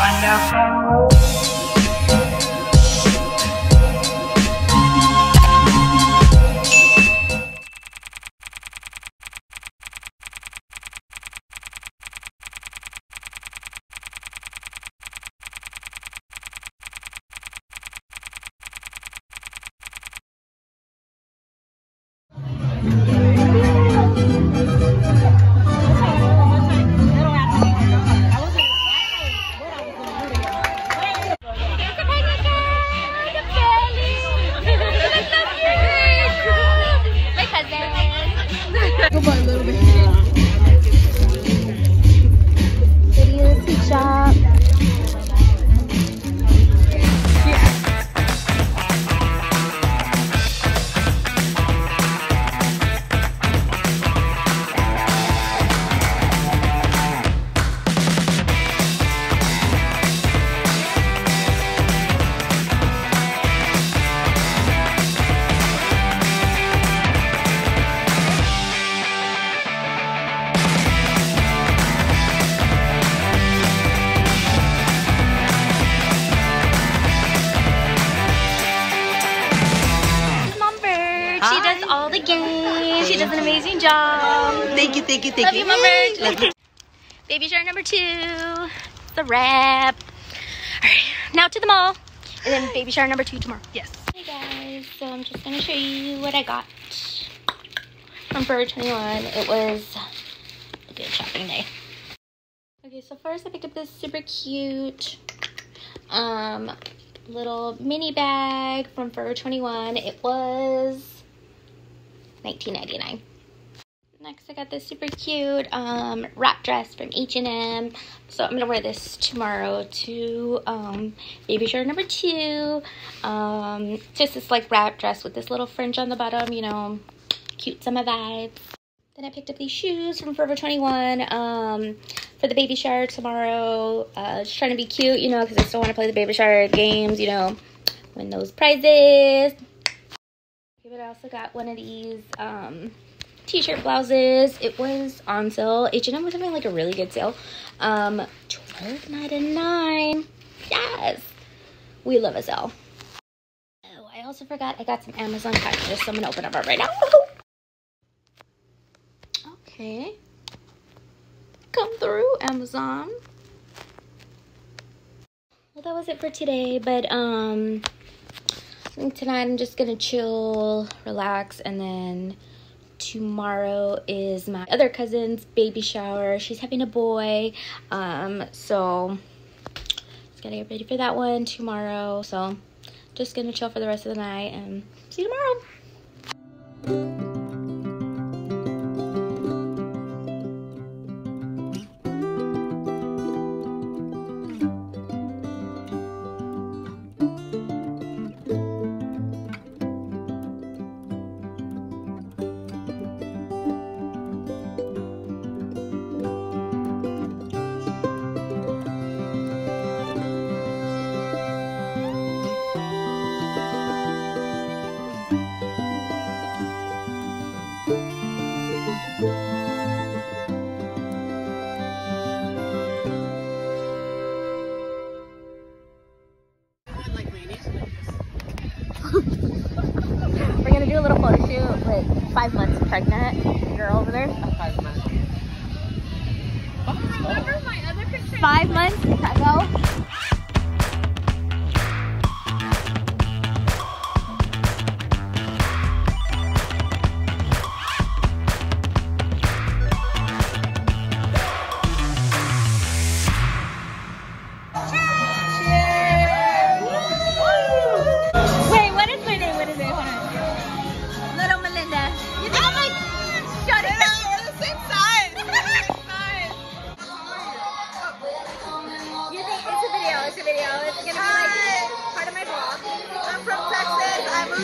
wonderful. She does all the games. She does an amazing job. Thank you, thank you, thank Love you. you, Mom Bird. Baby shower number 2. The wrap. Alright, now to the mall. And then baby shower number 2 tomorrow. Yes. Hey guys, so I'm just going to show you what I got from Forever 21. It was a good shopping day. Okay, so first I picked up this super cute little mini bag from Forever 21. It was $19.99. Next I got this super cute wrap dress from H&M. So I'm gonna wear this tomorrow to baby shower number 2. Just this like wrap dress with this little fringe on the bottom, you know, cute summer vibes. Then I picked up these shoes from Forever 21 for the baby shower tomorrow. Just trying to be cute, you know, because I still want to play the baby shower games, you know, win those prizes. Okay, but I also got one of these t-shirt blouses. It was on sale. H&M was having like a really good sale. $12.99. Yes, we love a sale. Oh, I also forgot I got some Amazon packages, so I'm gonna open them up right now. Okay, come through, Amazon. Well, that was it for today, but I think tonight I'm just gonna chill, relax, and then tomorrow is my other cousin's baby shower. She's having a boy, so just gotta get ready for that one tomorrow. So just gonna chill for the rest of the night and see you tomorrow. We're gonna do a little photo shoot with 5 months pregnant girl over there. 5 months. Remember my other picture? 5 months ago.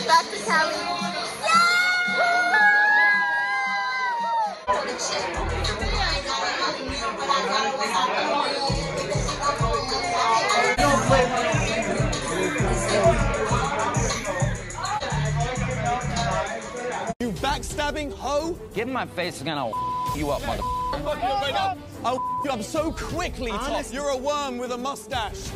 Back to Cali. You backstabbing hoe? Get in my face, I'm gonna you up, mother. I'm fucking you right now. I'll f you up so quickly, Top. You're a worm with a mustache.